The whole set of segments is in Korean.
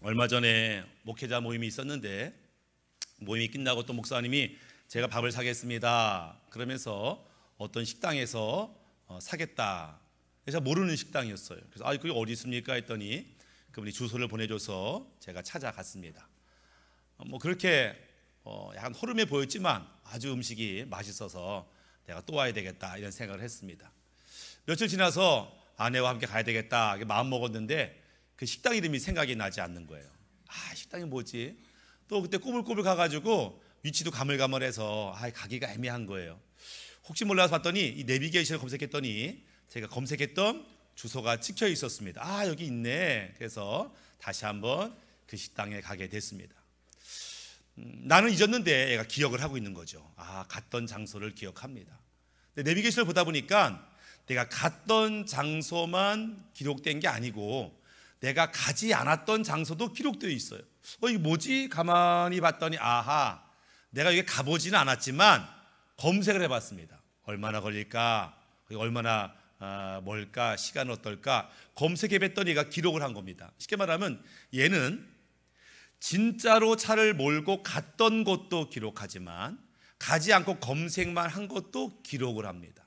얼마 전에 목회자 모임이 있었는데 모임이 끝나고 또 목사님이 제가 밥을 사겠습니다 그러면서 어떤 식당에서 사겠다. 그래서 모르는 식당이었어요. 그래서 그게 어디 있습니까 했더니 그분이 주소를 보내줘서 제가 찾아갔습니다. 그렇게 약간 허름해 보였지만 아주 음식이 맛있어서 내가 또 와야 되겠다 이런 생각을 했습니다. 며칠 지나서 아내와 함께 가야 되겠다 마음 먹었는데 그 식당 이름이 생각이 나지 않는 거예요. 식당이 뭐지? 또 그때 꼬불꼬불 가가지고 위치도 가물가물해서 가기가 애매한 거예요. 혹시 몰라서 봤더니 이 내비게이션을 검색했더니 제가 검색했던 주소가 찍혀 있었습니다. 여기 있네. 그래서 다시 한번 그 식당에 가게 됐습니다. 나는 잊었는데 얘가 기억을 하고 있는 거죠. 갔던 장소를 기억합니다. 근데 내비게이션을 보다 보니까 내가 갔던 장소만 기록된 게 아니고 내가 가지 않았던 장소도 기록되어 있어요. 이게 뭐지? 가만히 봤더니 내가 여기 가보지는 않았지만 검색을 해봤습니다. 얼마나 걸릴까? 얼마나 멀까? 시간은 어떨까? 검색해봤더니 얘가 기록을 한 겁니다. 쉽게 말하면 얘는 진짜로 차를 몰고 갔던 곳도 기록하지만 가지 않고 검색만 한 것도 기록을 합니다.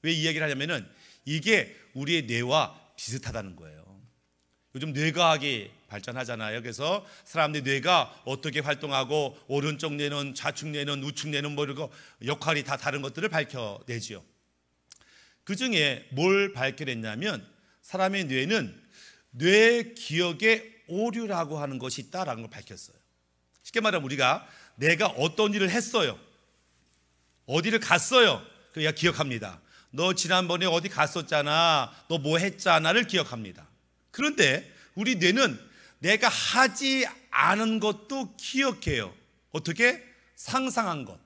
왜 이 얘기를 하냐면은 이게 우리의 뇌와 비슷하다는 거예요. 요즘 뇌과학이 발전하잖아요. 그래서 사람들의 뇌가 어떻게 활동하고 오른쪽 뇌는 좌측 뇌는 우측 뇌는 이러고 역할이 다 다른 것들을 밝혀내지요. 그 중에 뭘 밝혀냈냐면 사람의 뇌는 뇌 기억의 오류라고 하는 것이 있다라는 걸 밝혔어요. 쉽게 말하면 우리가 내가 어떤 일을 했어요, 어디를 갔어요, 그래야 기억합니다. 너 지난번에 어디 갔었잖아, 너 뭐 했잖아를 기억합니다. 그런데 우리 뇌는 내가 하지 않은 것도 기억해요. 어떻게? 상상한 것.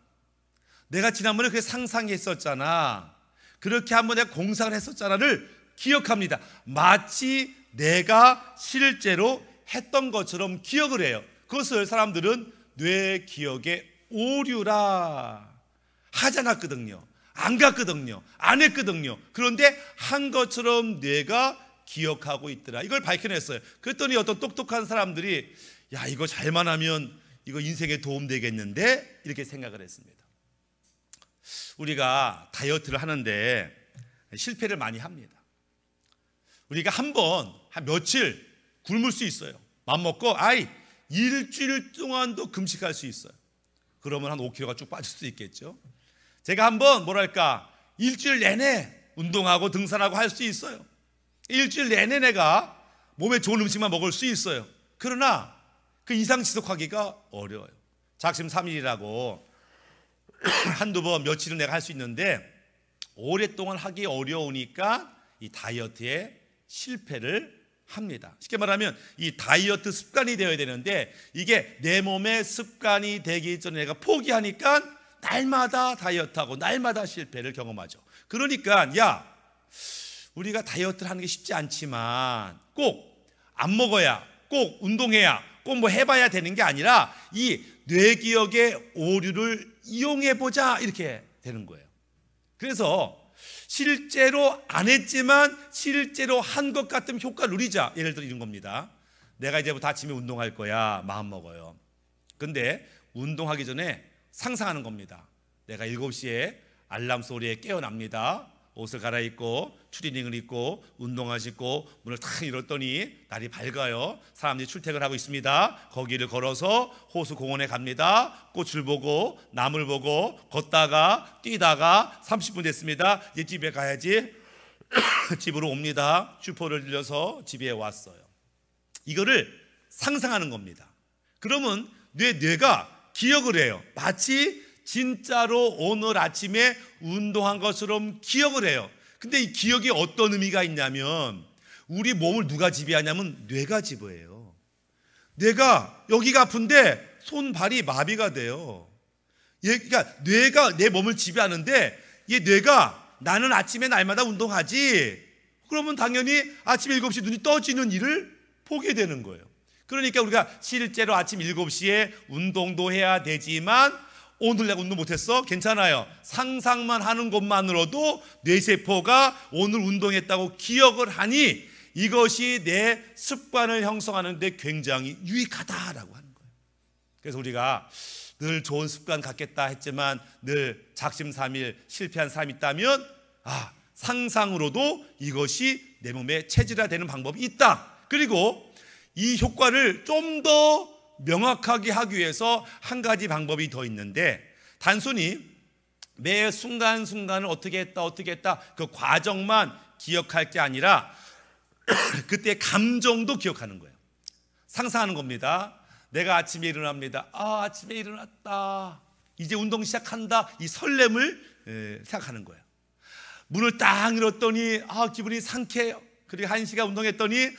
내가 지난번에 그렇게 상상했었잖아, 그렇게 한번 내가 공상을 했었잖아를 기억합니다. 마치 내가 실제로 했던 것처럼 기억을 해요. 그것을 사람들은 뇌 기억의 오류라 하지 않았거든요. 안 갔거든요. 안 했거든요. 그런데 한 것처럼 뇌가 기억하고 있더라. 이걸 밝혀냈어요. 그랬더니 어떤 똑똑한 사람들이 이거 잘만 하면 이거 인생에 도움 되겠는데 이렇게 생각을 했습니다. 우리가 다이어트를 하는데 실패를 많이 합니다. 우리가 한 며칠 굶을 수 있어요. 맘먹고 일주일 동안도 금식할 수 있어요. 그러면 한 5kg가 쭉 빠질 수 있겠죠. 제가 한번 일주일 내내 운동하고 등산하고 할 수 있어요. 일주일 내내 내가 몸에 좋은 음식만 먹을 수 있어요. 그러나 그 이상 지속하기가 어려워요. 작심 3일이라고 한두 번 며칠은 내가 할 수 있는데 오랫동안 하기 어려우니까 이 다이어트에 실패를 합니다. 쉽게 말하면 이 다이어트 습관이 되어야 되는데 이게 내 몸의 습관이 되기 전에 내가 포기하니까 날마다 다이어트하고 날마다 실패를 경험하죠. 그러니까 우리가 다이어트를 하는 게 쉽지 않지만 꼭 안 먹어야, 꼭 운동해야, 꼭 뭐 해봐야 되는 게 아니라 이 뇌기억의 오류를 이용해보자 이렇게 되는 거예요. 그래서 실제로 안 했지만 실제로 한 것 같으면 효과를 누리자. 예를 들어 이런 겁니다. 내가 이제부터 아침에 운동할 거야. 마음먹어요. 근데 운동하기 전에 상상하는 겁니다. 내가 7시에 알람 소리에 깨어납니다. 옷을 갈아입고 추리닝을 입고 운동화 신고 문을 탁 열었더니 날이 밝아요. 사람들이 출퇴근하고 있습니다. 거기를 걸어서 호수 공원에 갑니다. 꽃을 보고 나무를 보고 걷다가 뛰다가 30분 됐습니다. 이제 집에 가야지. 집으로 옵니다. 슈퍼를 들려서 집에 왔어요. 이거를 상상하는 겁니다. 그러면 뇌가 기억을 해요. 마치 진짜로 오늘 아침에 운동한 것처럼 기억을 해요. 근데 이 기억이 어떤 의미가 있냐면 우리 몸을 누가 지배하냐면 뇌가 지배해요. 뇌가 여기가 아픈데 손, 발이 마비가 돼요. 그러니까 뇌가 내 몸을 지배하는데 이 뇌가 나는 아침에 날마다 운동하지, 그러면 당연히 아침 7시 눈이 떠지는 일을 보게 되는 거예요. 그러니까 우리가 실제로 아침 7시에 운동도 해야 되지만 오늘 내가 운동 못했어? 괜찮아요. 상상만 하는 것만으로도 뇌세포가 오늘 운동했다고 기억을 하니 이것이 내 습관을 형성하는 데 굉장히 유익하다라고 하는 거예요. 그래서 우리가 늘 좋은 습관 갖겠다 했지만 늘 작심삼일 실패한 사람이 있다면 상상으로도 이것이 내 몸에 체질화되는 방법이 있다. 그리고 이 효과를 좀 더 명확하게 하기 위해서 한 가지 방법이 더 있는데, 단순히 매 순간순간을 어떻게 했다 그 과정만 기억할 게 아니라 그때 감정도 기억하는 거예요. 상상하는 겁니다. 내가 아침에 일어납니다. 아침에 일어났다, 이제 운동 시작한다, 이 설렘을 생각하는 거예요. 문을 딱 열었더니 기분이 상쾌해요. 그리고 1시간 운동했더니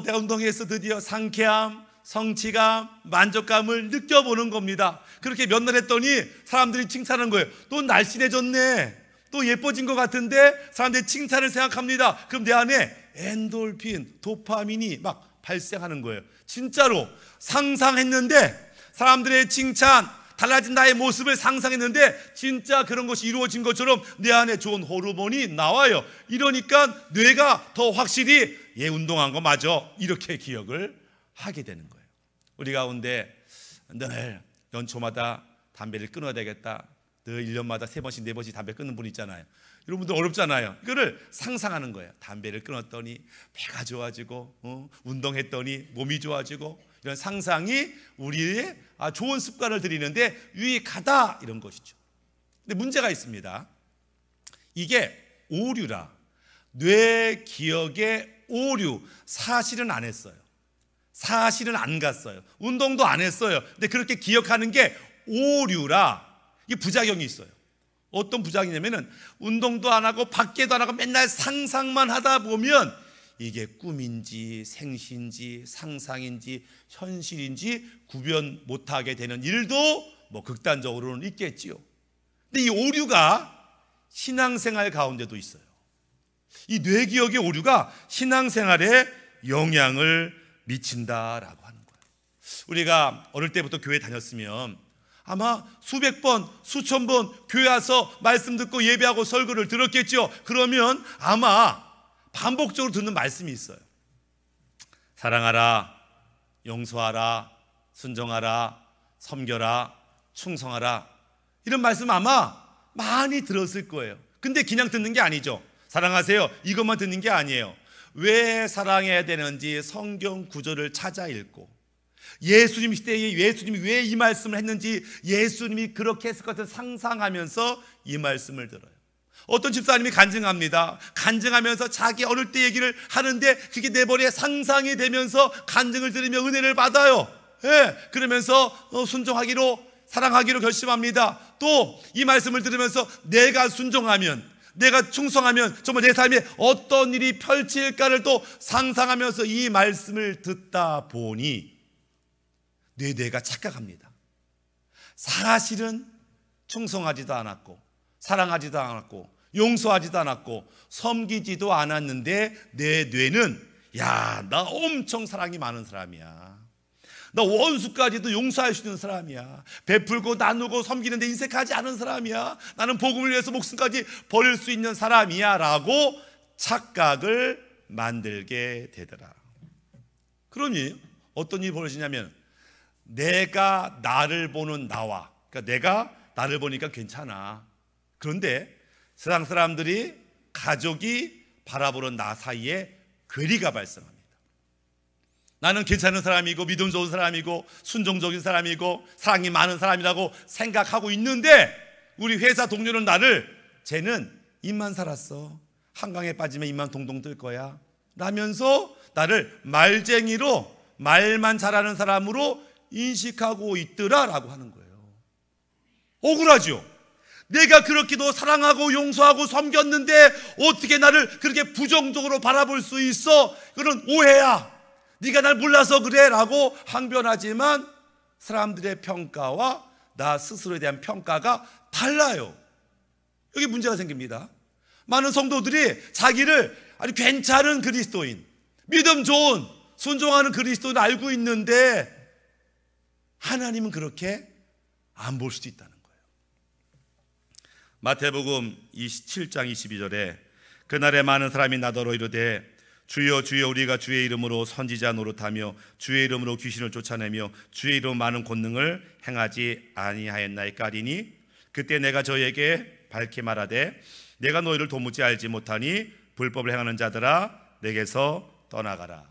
내가 운동해서 드디어 상쾌함, 성취감, 만족감을 느껴보는 겁니다. 그렇게 몇 날 했더니 사람들이 칭찬하는 거예요. 또 날씬해졌네, 또 예뻐진 것 같은데, 사람들이 칭찬을 생각합니다. 그럼 내 안에 엔돌핀, 도파민이 막 발생하는 거예요. 진짜로 상상했는데, 사람들의 칭찬, 달라진 나의 모습을 상상했는데 진짜 그런 것이 이루어진 것처럼 내 안에 좋은 호르몬이 나와요. 이러니까 뇌가 더 확실히 운동한 거 맞아, 이렇게 기억을 하게 되는 거예요. 우리 가운데 늘 연초마다 담배를 끊어야 되겠다, 늘 1년마다 3번씩 4번씩 담배 끊는 분 있잖아요. 이런 분들 어렵잖아요. 이거를 상상하는 거예요. 담배를 끊었더니 배가 좋아지고 운동했더니 몸이 좋아지고, 이런 상상이 우리의 좋은 습관을 들이는데 유익하다, 이런 것이죠. 근데 문제가 있습니다. 이게 오류라, 뇌 기억의 오류, 사실은 안 했어요. 사실은 안 갔어요. 운동도 안 했어요. 근데 그렇게 기억하는 게 오류라, 이게 부작용이 있어요. 어떤 부작용이냐면은 운동도 안 하고 밖에도 안 하고 맨날 상상만 하다 보면 이게 꿈인지 생시인지 상상인지 현실인지 구별 못하게 되는 일도 극단적으로는 있겠지요. 근데 이 오류가 신앙생활 가운데도 있어요. 이 뇌기억의 오류가 신앙생활에 영향을 미친다라고 하는 거예요. 우리가 어릴 때부터 교회 다녔으면 아마 수백 번, 수천 번 교회 와서 말씀 듣고 예배하고 설교를 들었겠죠. 그러면 아마 반복적으로 듣는 말씀이 있어요. 사랑하라, 용서하라, 순종하라, 섬겨라, 충성하라, 이런 말씀 아마 많이 들었을 거예요. 근데 그냥 듣는 게 아니죠. 사랑하세요, 이것만 듣는 게 아니에요. 왜 사랑해야 되는지 성경 구절을 찾아 읽고, 예수님 시대에 예수님이 왜 이 말씀을 했는지, 예수님이 그렇게 했을 것 같은 상상하면서 이 말씀을 들어요. 어떤 집사님이 간증합니다. 간증하면서 자기 어릴 때 얘기를 하는데 그게 내 머리에 상상이 되면서 간증을 들으며 은혜를 받아요. 그러면서 순종하기로, 사랑하기로 결심합니다. 또 이 말씀을 들으면서 내가 순종하면, 내가 충성하면 정말 내 삶에 어떤 일이 펼칠까를 또 상상하면서 이 말씀을 듣다 보니 뇌가 착각합니다. 사실은 충성하지도 않았고 사랑하지도 않았고 용서하지도 않았고 섬기지도 않았는데, 내 뇌는 나 엄청 사랑이 많은 사람이야, 나 원수까지도 용서할 수 있는 사람이야, 베풀고 나누고 섬기는데 인색하지 않은 사람이야, 나는 복음을 위해서 목숨까지 버릴 수 있는 사람이야 라고 착각을 만들게 되더라. 그러니 어떤 일이 벌어지냐면, 내가 나를 보는 나와, 그러니까 내가 나를 보니까 괜찮아, 그런데 세상 사람들이, 가족이 바라보는 나 사이에 괴리가 발생합니다. 나는 괜찮은 사람이고 믿음 좋은 사람이고 순종적인 사람이고 사랑이 많은 사람이라고 생각하고 있는데, 우리 회사 동료는 나를, 쟤는 입만 살았어, 한강에 빠지면 입만 동동 뜰 거야 라면서 나를 말쟁이로, 말만 잘하는 사람으로 인식하고 있더라라고 하는 거예요. 억울하죠. 내가 그렇게도 사랑하고 용서하고 섬겼는데 어떻게 나를 그렇게 부정적으로 바라볼 수 있어? 그건 오해야, 네가 날 몰라서 그래 라고 항변하지만 사람들의 평가와 나 스스로에 대한 평가가 달라요. 여기 문제가 생깁니다. 많은 성도들이 자기를 아주 괜찮은 그리스도인, 믿음 좋은 순종하는 그리스도인 알고 있는데 하나님은 그렇게 안 볼 수도 있다는 거예요. 마태복음 27장 22절에 그날에 많은 사람이 나더러 이르되 주여 주여 우리가 주의 이름으로 선지자 노릇하며 주의 이름으로 귀신을 쫓아내며 주의 이름으로 많은 권능을 행하지 아니하였나이까 하리니 그때 내가 저에게 밝히 말하되 내가 너희를 도무지 알지 못하니 불법을 행하는 자들아 내게서 떠나가라.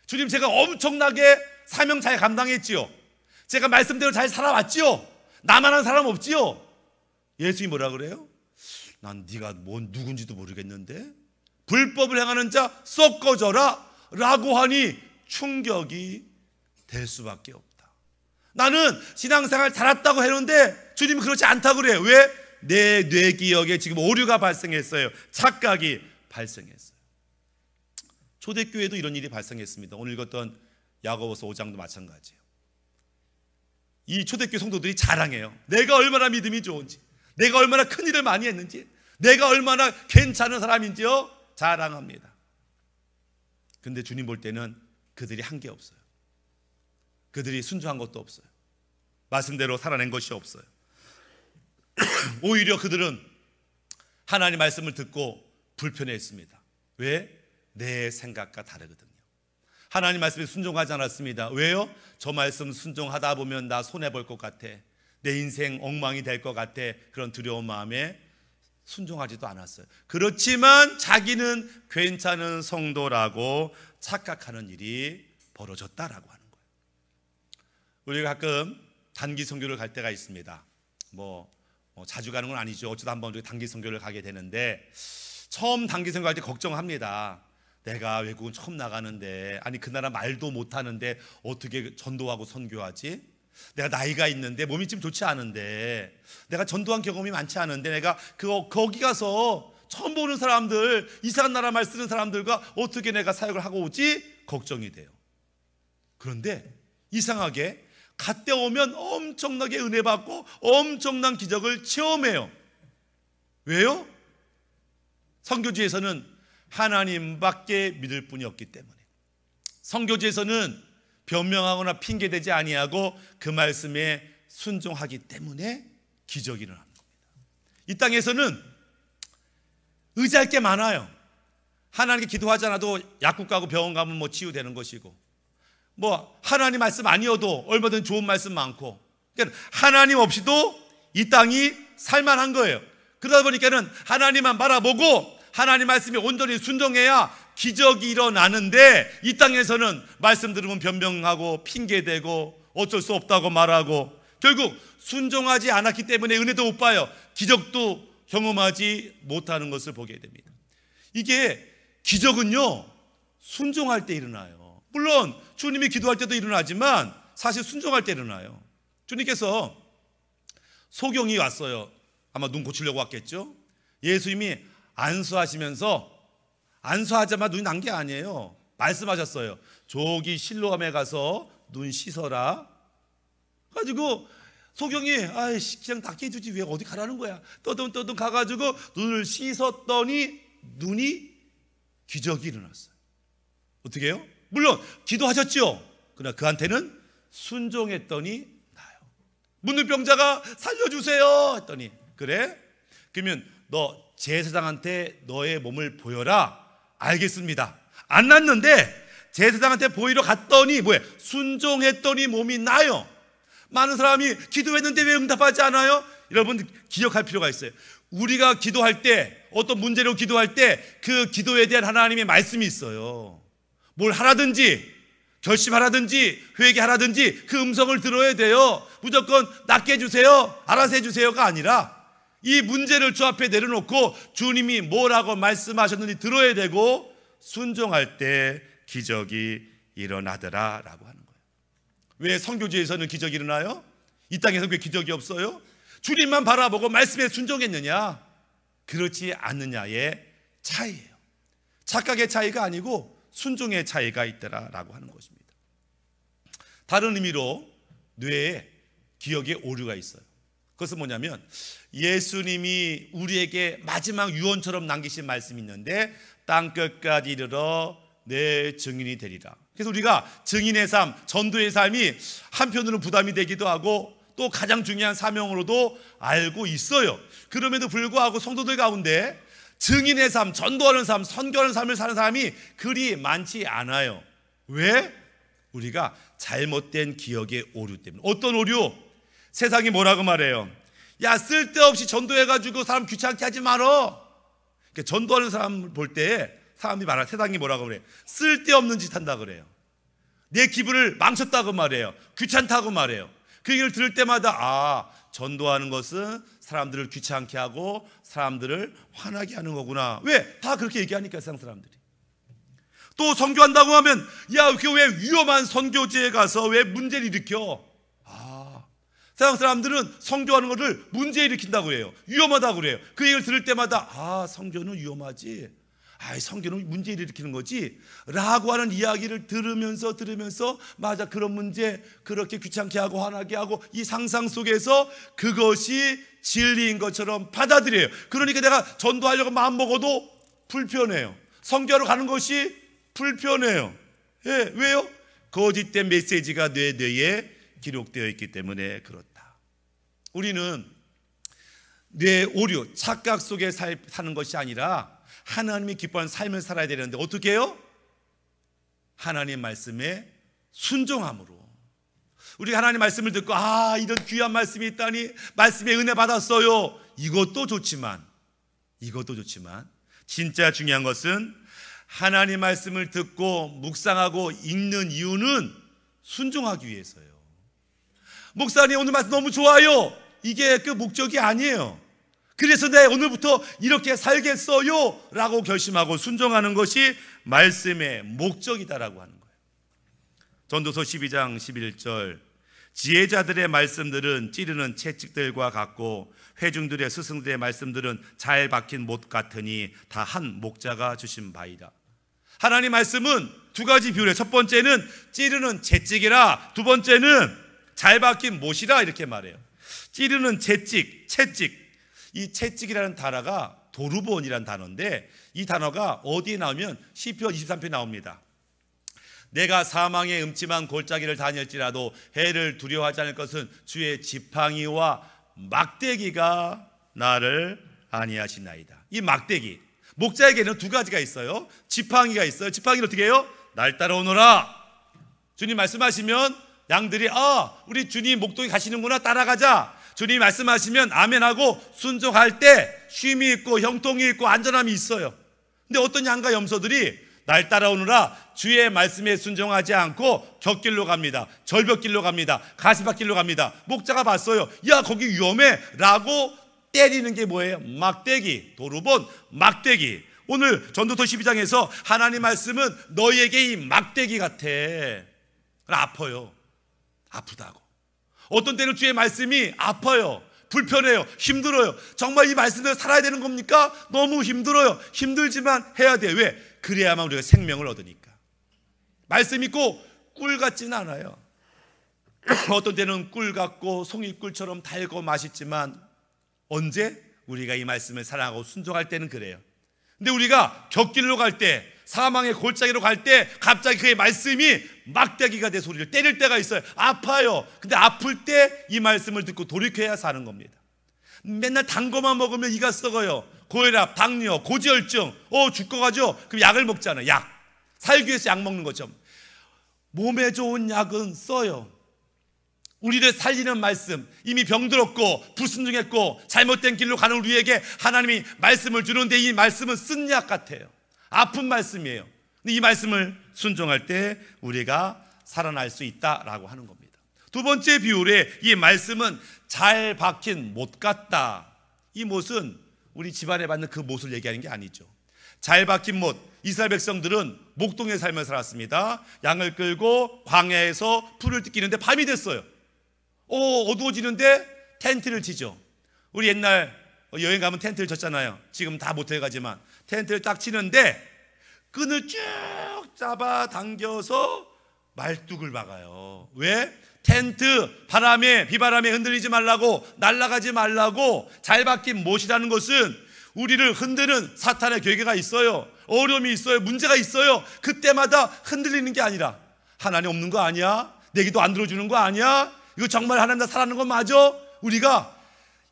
주님, 제가 엄청나게 사명 잘 감당했지요. 제가 말씀대로 잘 살아왔지요. 나만한 사람 없지요. 예수님이 뭐라 그래요? 난 네가 누군지도 모르겠는데 불법을 행하는 자 썩 꺼져라 라고 하니 충격이 될 수밖에 없다. 나는 신앙생활 잘했다고 했는데 주님이 그렇지 않다고 그래요. 왜? 내 뇌기억에 지금 오류가 발생했어요. 착각이 발생했어요. 초대교회도 이런 일이 발생했습니다. 오늘 읽었던 야고보서 5장도 마찬가지예요. 이 초대교회 성도들이 자랑해요. 내가 얼마나 믿음이 좋은지, 내가 얼마나 큰 일을 많이 했는지, 내가 얼마나 괜찮은 사람인지요 자랑합니다. 근데 주님 볼 때는 그들이 한 게 없어요. 그들이 순종한 것도 없어요. 말씀대로 살아낸 것이 없어요. 오히려 그들은 하나님 말씀을 듣고 불편해했습니다. 왜? 내 생각과 다르거든요. 하나님 말씀에 순종하지 않았습니다. 왜요? 저 말씀 순종하다 보면 나 손해볼 것 같아, 내 인생 엉망이 될 것 같아, 그런 두려운 마음에 순종하지도 않았어요. 그렇지만 자기는 괜찮은 성도라고 착각하는 일이 벌어졌다라고 하는 거예요. 우리가 가끔 단기 선교를 갈 때가 있습니다. 자주 가는 건 아니죠. 어쩌다 한번 단기 선교를 가게 되는데 처음 단기 선교 갈 때 걱정합니다. 내가 외국은 처음 나가는데, 아니 그 나라 말도 못하는데 어떻게 전도하고 선교하지? 내가 나이가 있는데 몸이 좀 좋지 않은데, 내가 전도한 경험이 많지 않은데, 내가 거기 가서 처음 보는 사람들, 이상한 나라 말 쓰는 사람들과 어떻게 내가 사역을 하고 오지? 걱정이 돼요. 그런데 이상하게 갔다 오면 엄청나게 은혜 받고 엄청난 기적을 체험해요. 왜요? 선교지에서는 하나님밖에 믿을 분이 없기 때문에, 선교지에서는 변명하거나 핑계대지 아니하고 그 말씀에 순종하기 때문에 기적이 일어나는 겁니다. 이 땅에서는 의지할 게 많아요. 하나님께 기도하지 않아도 약국 가고 병원 가면 치유되는 것이고, 하나님 말씀 아니어도 얼마든 좋은 말씀 많고, 그러니까 하나님 없이도 이 땅이 살만한 거예요. 그러다 보니까는 하나님만 바라보고 하나님 말씀에 온전히 순종해야 기적이 일어나는데, 이 땅에서는 말씀 들으면 변명하고 핑계대고 어쩔 수 없다고 말하고, 결국 순종하지 않았기 때문에 은혜도 못 봐요. 기적도 경험하지 못하는 것을 보게 됩니다. 이게 기적은요 순종할 때 일어나요. 물론 주님이 기도할 때도 일어나지만 사실 순종할 때 일어나요. 주님께서 소경이 왔어요. 아마 눈 고치려고 왔겠죠. 예수님이 안수하시면서, 안수하자마자 눈이 난 게 아니에요. 말씀하셨어요. 저기 실로암에 가서 눈 씻어라. 가지고 소경이 그냥 닦게 해주지 왜 어디 가라는 거야. 떠듬 가가지고 눈을 씻었더니 눈이 기적이 일어났어요. 어떻게 해요? 물론 기도하셨죠. 그러나 그한테는 순종했더니 나요. 문둥병자가 살려주세요 했더니, 그래? 그러면 너 제사장한테 너의 몸을 보여라. 알겠습니다. 안 났는데 제사장한테 보이러 갔더니 순종했더니 몸이 나요. 많은 사람이 기도했는데 왜 응답하지 않아요? 여러분 기억할 필요가 있어요. 우리가 기도할 때, 어떤 문제로 기도할 때 그 기도에 대한 하나님의 말씀이 있어요. 뭘 하라든지 결심하라든지 회개하라든지 그 음성을 들어야 돼요. 무조건 낫게 해주세요, 알아서 해주세요가 아니라 이 문제를 주 앞에 내려놓고 주님이 뭐라고 말씀하셨는지 들어야 되고, 순종할 때 기적이 일어나더라 라고 하는 거예요. 왜 선교지에서는 기적이 일어나요? 이 땅에서 왜 기적이 없어요? 주님만 바라보고 말씀에 순종했느냐 그렇지 않느냐의 차이예요. 착각의 차이가 아니고 순종의 차이가 있더라라고 하는 것입니다. 다른 의미로 뇌에 기억에 오류가 있어요. 그것은 뭐냐면, 예수님이 우리에게 마지막 유언처럼 남기신 말씀이 있는데, 땅끝까지 이르러 내 증인이 되리라. 그래서 우리가 증인의 삶, 전도의 삶이 한편으로는 부담이 되기도 하고 또 가장 중요한 사명으로도 알고 있어요. 그럼에도 불구하고 성도들 가운데 증인의 삶, 전도하는 삶, 선교하는 삶을 사는 사람이 그리 많지 않아요. 왜? 우리가 잘못된 기억의 오류 때문에. 어떤 오류? 세상이 뭐라고 말해요? 야, 쓸데없이 전도해가지고 사람 귀찮게 하지 말어. 그러니까 전도하는 사람 볼 때 사람들이 말하는, 세상이 뭐라고 그래요? 쓸데없는 짓 한다 그래요. 내 기분을 망쳤다고 말해요. 귀찮다고 말해요. 그 얘기를 들을 때마다 전도하는 것은 사람들을 귀찮게 하고 사람들을 화나게 하는 거구나. 왜? 다 그렇게 얘기하니까 세상 사람들이. 또 선교한다고 하면 야, 그 왜 위험한 선교지에 가서 왜 문제를 일으켜? 세상 사람들은 선교하는 것을 문제 일으킨다고 해요. 위험하다고 그래요. 그 얘기를 들을 때마다 선교는 위험하지. 선교는 문제를 일으키는 거지 라고 하는 이야기를 들으면서 맞아, 그런 문제 그렇게 귀찮게 하고 화나게 하고 이 상상 속에서 그것이 진리인 것처럼 받아들여요. 그러니까 내가 전도하려고 마음먹어도 불편해요. 선교하러 가는 것이 불편해요. 예, 왜요? 거짓된 메시지가 뇌에 기록되어 있기 때문에 그렇다. 우리는 뇌 오류, 착각 속에 사는 것이 아니라 하나님이 기뻐하는 삶을 살아야 되는데 어떻게 해요? 하나님 말씀에 순종함으로. 우리가 하나님 말씀을 듣고 이런 귀한 말씀이 있다니, 말씀에 은혜 받았어요. 이것도 좋지만 진짜 중요한 것은 하나님 말씀을 듣고 묵상하고 읽는 이유는 순종하기 위해서요. 목사님 오늘 말씀 너무 좋아요. 이게 그 목적이 아니에요. 그래서 내 오늘부터 이렇게 살겠어요 라고 결심하고 순종하는 것이 말씀의 목적이다라고 하는 거예요. 전도서 12장 11절, 지혜자들의 말씀들은 찌르는 채찍들과 같고 회중들의 스승들의 말씀들은 잘 박힌 못 같으니 다 한 목자가 주신 바이다. 하나님 말씀은 두 가지 비유래요. 첫 번째는 찌르는 채찍이라, 두 번째는 잘 박힌 못이라 이렇게 말해요. 찌르는 채찍. 이 채찍이라는 단어가 도르본이라는 단어인데 이 단어가 어디에 나오면 시편 23편에 나옵니다. 내가 사망의 음침한 골짜기를 다닐지라도 해를 두려워하지 않을 것은 주의 지팡이와 막대기가 나를 안위하시나이다. 이 막대기, 목자에게는 두 가지가 있어요. 지팡이가 있어요. 지팡이를 어떻게 해요? 날 따라오너라. 주님 말씀하시면 양들이 우리 주님 목동에 가시는구나, 따라가자. 주님이 말씀하시면 아멘하고 순종할 때 쉼이 있고 형통이 있고 안전함이 있어요. 근데 어떤 양과 염소들이 날 따라오느라 주의 말씀에 순종하지 않고 곁길로 갑니다. 절벽길로 갑니다. 가시밭길로 갑니다. 목자가 봤어요. 야, 거기 위험해 라고 때리는 게 뭐예요? 막대기, 도르본, 막대기. 오늘 전도서 12장에서 하나님 말씀은 너희에게 이 막대기 같아. 아파요. 아프다고. 어떤 때는 주의 말씀이 아파요. 불편해요. 힘들어요. 정말 이 말씀대로 살아야 되는 겁니까? 너무 힘들어요. 힘들지만 해야 돼요. 왜? 그래야만 우리가 생명을 얻으니까. 말씀 있고 꿀 같지는 않아요. 어떤 때는 꿀 같고 송이꿀처럼 달고 맛있지만 언제? 우리가 이 말씀을 사랑하고 순종할 때는 그래요. 근데 우리가 곁길로 갈 때, 사망의 골짜기로 갈 때 갑자기 그의 말씀이 막대기가 돼서 우리를 때릴 때가 있어요. 아파요. 근데 아플 때 이 말씀을 듣고 돌이켜야 사는 겁니다. 맨날 단 거만 먹으면 이가 썩어요. 고혈압, 당뇨, 고지혈증, 죽고 가죠. 그럼 약을 먹잖아요. 약. 살기 위해서 약 먹는 것처럼. 몸에 좋은 약은 써요. 우리를 살리는 말씀, 이미 병들었고 불순종했고 잘못된 길로 가는 우리에게 하나님이 말씀을 주는데 이 말씀은 쓴 약 같아요. 아픈 말씀이에요. 근데 이 말씀을 순종할 때 우리가 살아날 수 있다라고 하는 겁니다. 두 번째 비율에 이 말씀은 잘 박힌 못 같다. 이 못은 우리 집안에 받는 그 못을 얘기하는 게 아니죠. 잘 박힌 못, 이스라엘 백성들은 목동의 삶을 살았습니다. 양을 끌고 광야에서 풀을 뜯기는데 밤이 됐어요. 어두워지는데 텐트를 치죠. 우리 옛날 여행 가면 텐트를 쳤잖아요. 지금 다 모텔 가지만 텐트를 딱 치는데 끈을 쭉 잡아 당겨서 말뚝을 박아요. 왜? 텐트 바람에, 비바람에 흔들리지 말라고, 날아가지 말라고. 잘 박힌 못이라는 것은 우리를 흔드는 사탄의 괴계가 있어요. 어려움이 있어요. 문제가 있어요. 그때마다 흔들리는 게 아니라 하나님 없는 거 아니야? 내 기도 안 들어주는 거 아니야? 이거 정말 하나님 나 살아는 거 맞아? 우리가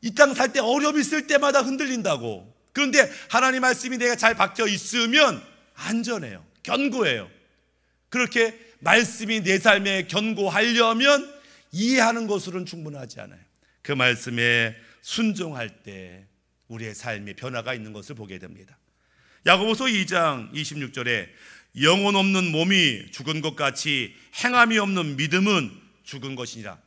이 땅 살 때 어려움이 있을 때마다 흔들린다고. 그런데 하나님 말씀이 내가 잘 박혀 있으면 안전해요. 견고해요. 그렇게 말씀이 내 삶에 견고하려면 이해하는 것으로는 충분하지 않아요. 그 말씀에 순종할 때 우리의 삶에 변화가 있는 것을 보게 됩니다. 야고보서 2장 26절에 영혼 없는 몸이 죽은 것 같이 행함이 없는 믿음은 죽은 것이니라.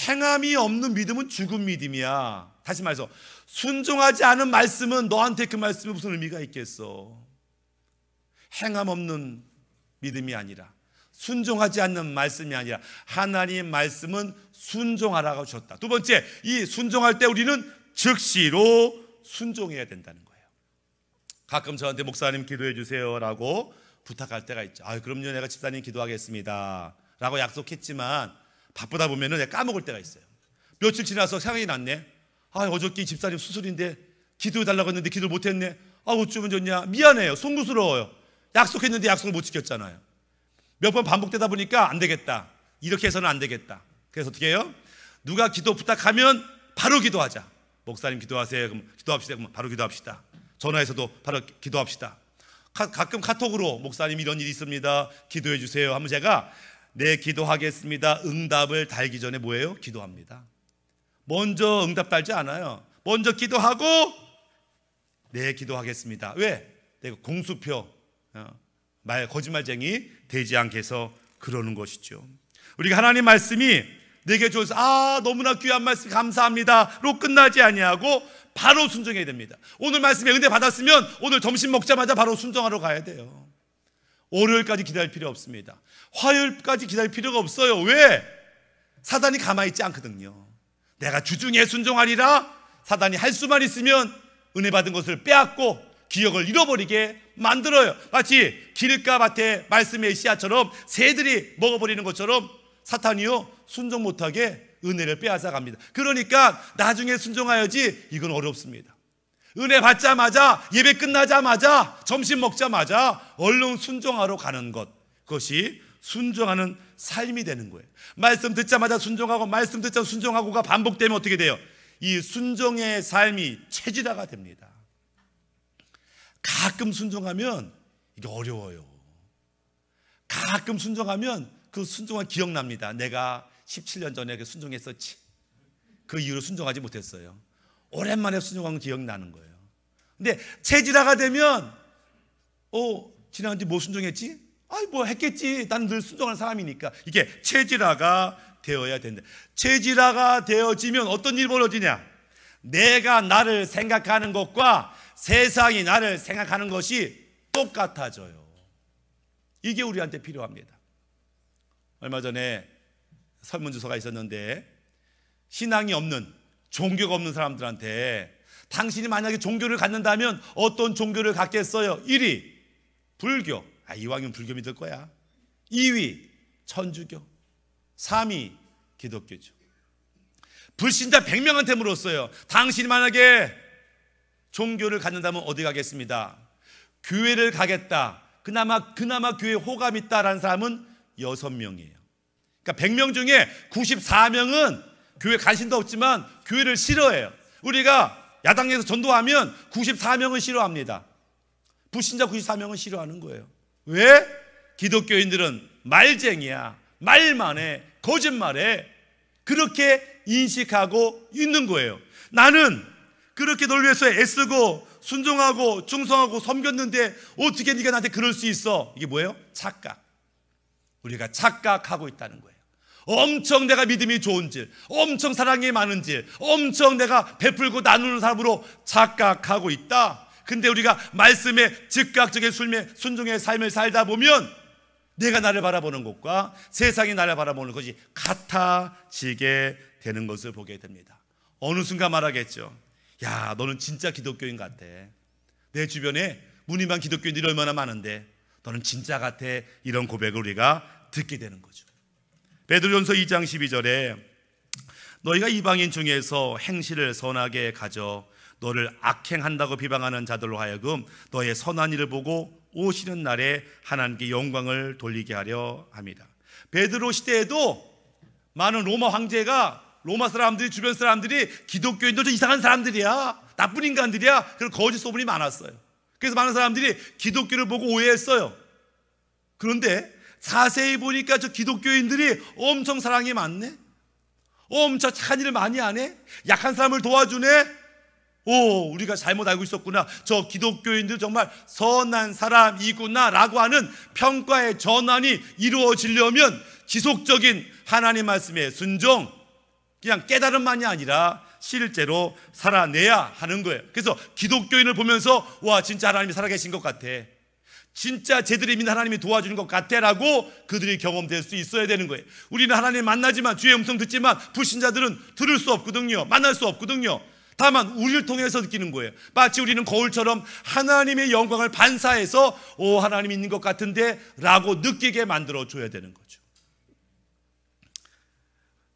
행함이 없는 믿음은 죽은 믿음이야. 다시 말해서 순종하지 않은 말씀은 너한테 그 말씀이 무슨 의미가 있겠어? 행함 없는 믿음이 아니라, 순종하지 않는 말씀이 아니라 하나님의 말씀은 순종하라고 주셨다. 두 번째, 이 순종할 때 우리는 즉시로 순종해야 된다는 거예요. 가끔 저한테 목사님 기도해 주세요 라고 부탁할 때가 있죠. 그럼요, 내가 집사님 기도하겠습니다 라고 약속했지만 바쁘다 보면은 내가 까먹을 때가 있어요. 며칠 지나서 생각이 났네. 어저께 집사님 수술인데 기도해 달라고 했는데 기도를 못했네. 어쩌면 좋냐. 미안해요. 송구스러워요. 약속했는데 약속을 못 지켰잖아요. 몇 번 반복되다 보니까 안 되겠다. 이렇게 해서는 안 되겠다. 그래서 어떻게 해요? 누가 기도 부탁하면 바로 기도하자. 목사님 기도하세요. 그럼 기도합시다. 그럼 바로 기도합시다. 전화해서도 바로 기도합시다. 가끔 카톡으로 목사님 이런 일이 있습니다. 기도해 주세요 하면 제가 네 기도하겠습니다 응답을 달기 전에 뭐예요? 기도합니다. 먼저 응답 달지 않아요. 먼저 기도하고 네 기도하겠습니다. 왜? 내가 공수표 거짓말쟁이 되지 않게 해서 그러는 것이죠. 우리가 하나님 말씀이 내게 줘서 너무나 귀한 말씀 감사합니다로 끝나지 아니하고 바로 순종해야 됩니다. 오늘 말씀에 은혜 받았으면 오늘 점심 먹자마자 바로 순종하러 가야 돼요. 월요일까지 기다릴 필요 없습니다. 화요일까지 기다릴 필요가 없어요. 왜? 사단이 가만히 있지 않거든요. 내가 주중에 순종하리라 사단이 할 수만 있으면 은혜 받은 것을 빼앗고 기억을 잃어버리게 만들어요. 마치 기름가밭의 말씀의 씨앗처럼 새들이 먹어버리는 것처럼 사탄이요 순종 못하게 은혜를 빼앗아 갑니다. 그러니까 나중에 순종하여야지 이건 어렵습니다. 은혜 받자마자 예배 끝나자마자 점심 먹자마자 얼른 순종하러 가는 것, 그것이 순종하는 삶이 되는 거예요. 말씀 듣자마자 순종하고 말씀 듣자마자 순종하고가 반복되면 어떻게 돼요? 이 순종의 삶이 체질화가 됩니다. 가끔 순종하면 이게 어려워요. 가끔 순종하면 그 순종한 기억납니다. 내가 17년 전에 순종했었지. 그 이후로 순종하지 못했어요. 오랜만에 순종한 기억나는 거예요. 근데 체질화가 되면 지난주에 뭐 순종했지? 뭐 했겠지. 나는 늘 순종하는 사람이니까. 이게 체질화가 되어야 된다. 체질화가 되어지면 어떤 일이 벌어지냐? 내가 나를 생각하는 것과 세상이 나를 생각하는 것이 똑같아져요. 이게 우리한테 필요합니다. 얼마 전에 설문조사가 있었는데 신앙이 없는, 종교가 없는 사람들한테 당신이 만약에 종교를 갖는다면 어떤 종교를 갖겠어요? 1위 불교. 이왕이면 불교 믿을 거야. 2위 천주교. 3위 기독교죠. 불신자 100명한테 물었어요. 당신이 만약에 종교를 갖는다면 어디 가겠습니다? 교회를 가겠다. 그나마 교회에 호감 있다라는 사람은 6명이에요. 그러니까 100명 중에 94명은 교회 관심도 없지만 교회를 싫어해요. 우리가 야당에서 전도하면 94명은 싫어합니다. 불신자 94명은 싫어하는 거예요. 왜? 기독교인들은 말쟁이야. 말만 해. 거짓말해. 그렇게 인식하고 있는 거예요. 나는 그렇게 널 위해서 애쓰고 순종하고 충성하고 섬겼는데 어떻게 네가 나한테 그럴 수 있어? 이게 뭐예요? 착각. 우리가 착각하고 있다는 거예요. 엄청 내가 믿음이 좋은 질, 엄청 사랑이 많은 질, 엄청 내가 베풀고 나누는 사람으로 착각하고 있다. 근데 우리가 말씀에 즉각적인 순종의 삶을 살다 보면 내가 나를 바라보는 것과 세상이 나를 바라보는 것이 같아지게 되는 것을 보게 됩니다. 어느 순간 말하겠죠. 야, 너는 진짜 기독교인 같아. 내 주변에 무늬만 기독교인들이 얼마나 많은데 너는 진짜 같아. 이런 고백을 우리가 듣게 되는 거죠. 베드로전서 2장 12절에 너희가 이방인 중에서 행실을 선하게 가져 너를 악행한다고 비방하는 자들로 하여금 너의 선한 일을 보고 오시는 날에 하나님께 영광을 돌리게 하려 합니다. 베드로 시대에도 많은 로마 황제가, 로마 사람들이, 주변 사람들이 기독교인들 좀 이상한 사람들이야. 나쁜 인간들이야. 그런 거짓 소문이 많았어요. 그래서 많은 사람들이 기독교를 보고 오해했어요. 그런데 자세히 보니까 저 기독교인들이 엄청 사랑이 많네, 엄청 착한 일을 많이 하네, 약한 사람을 도와주네. 오, 우리가 잘못 알고 있었구나. 저 기독교인들 정말 선한 사람이구나 라고 하는 평가의 전환이 이루어지려면 지속적인 하나님 말씀의 순종, 그냥 깨달음만이 아니라 실제로 살아내야 하는 거예요. 그래서 기독교인을 보면서 와, 진짜 하나님이 살아계신 것 같아, 진짜 제대로 믿는 하나님이 도와주는 것 같아 라고 그들이 경험될 수 있어야 되는 거예요. 우리는 하나님 만나지만, 주의 음성 듣지만 불신자들은 들을 수 없거든요. 만날 수 없거든요. 다만 우리를 통해서 느끼는 거예요. 마치 우리는 거울처럼 하나님의 영광을 반사해서 오, 하나님이 있는 것 같은데 라고 느끼게 만들어줘야 되는 거죠.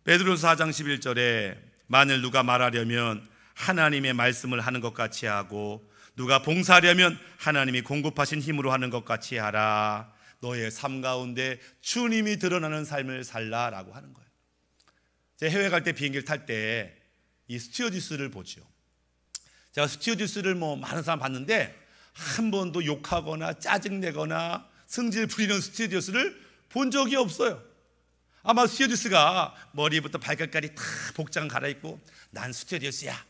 베드로서 4장 11절에 만일 누가 말하려면 하나님의 말씀을 하는 것 같이 하고 누가 봉사하려면 하나님이 공급하신 힘으로 하는 것 같이 하라. 너의 삶 가운데 주님이 드러나는 삶을 살라라고 하는 거예요. 제가 해외 갈 때 비행기를 탈 때 이 스튜어디스를 보죠. 제가 스튜어디스를 많은 사람 봤는데 한 번도 욕하거나 짜증내거나 승질 부리는 스튜어디스를 본 적이 없어요. 아마 스튜어디스가 머리부터 발끝까지 다 복장 갈아입고 난 스튜어디스야,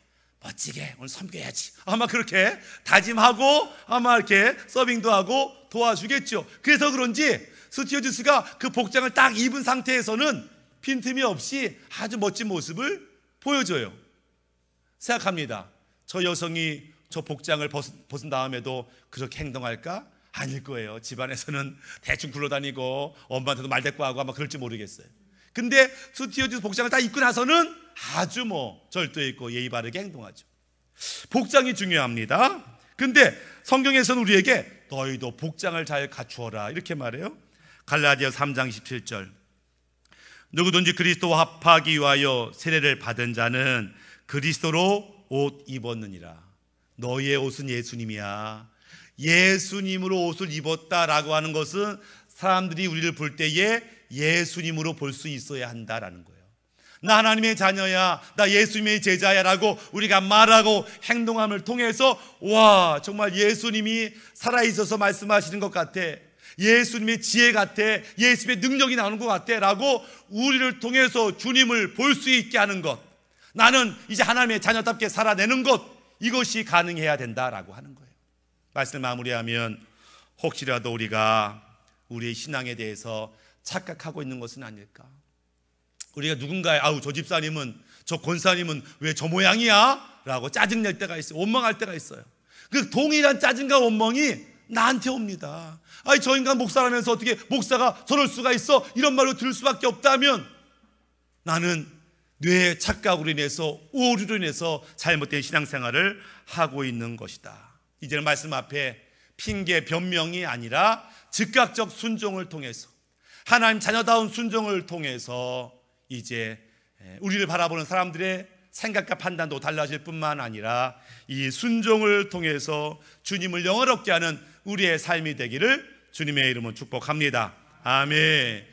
멋지게 오늘 섬겨야지, 아마 그렇게 다짐하고 아마 이렇게 서빙도 하고 도와주겠죠. 그래서 그런지 스튜어디스가 그 복장을 딱 입은 상태에서는 빈틈이 없이 아주 멋진 모습을 보여줘요. 생각합니다. 저 여성이 저 복장을 벗은 다음에도 그렇게 행동할까? 아닐 거예요. 집안에서는 대충 굴러다니고 엄마한테도 말대꾸하고 아마 그럴지 모르겠어요. 근데 스튜어디스 복장을 다 입고 나서는 아주 절도 있고 예의 바르게 행동하죠. 복장이 중요합니다. 근데 성경에서는 우리에게 너희도 복장을 잘 갖추어라 이렇게 말해요. 갈라디아 3장 17절 누구든지 그리스도와 합하기 위하여 세례를 받은 자는 그리스도로 옷 입었느니라. 너희의 옷은 예수님이야. 예수님으로 옷을 입었다라고 하는 것은 사람들이 우리를 볼 때에 예수님으로 볼 수 있어야 한다라는 거예요. 나 하나님의 자녀야, 나 예수님의 제자야 라고 우리가 말하고 행동함을 통해서 와, 정말 예수님이 살아있어서 말씀하시는 것 같아, 예수님의 지혜 같아, 예수님의 능력이 나오는 것 같아 라고 우리를 통해서 주님을 볼 수 있게 하는 것, 나는 이제 하나님의 자녀답게 살아내는 것, 이것이 가능해야 된다라고 하는 거예요. 말씀을 마무리하면 혹시라도 우리가 우리의 신앙에 대해서 착각하고 있는 것은 아닐까. 우리가 누군가의 아우 저 집사님은, 저 권사님은 왜 저 모양이야? 라고 짜증낼 때가 있어요. 원망할 때가 있어요. 그 동일한 짜증과 원망이 나한테 옵니다. 아니 저 인간 목사라면서 어떻게 목사가 저럴 수가 있어? 이런 말로 들을 수밖에 없다면 나는 뇌의 착각으로 인해서, 오류로 인해서 잘못된 신앙생활을 하고 있는 것이다. 이제는 말씀 앞에 핑계 변명이 아니라 즉각적 순종을 통해서, 하나님 자녀다운 순종을 통해서 이제 우리를 바라보는 사람들의 생각과 판단도 달라질 뿐만 아니라 이 순종을 통해서 주님을 영화롭게 하는 우리의 삶이 되기를 주님의 이름으로 축복합니다. 아멘.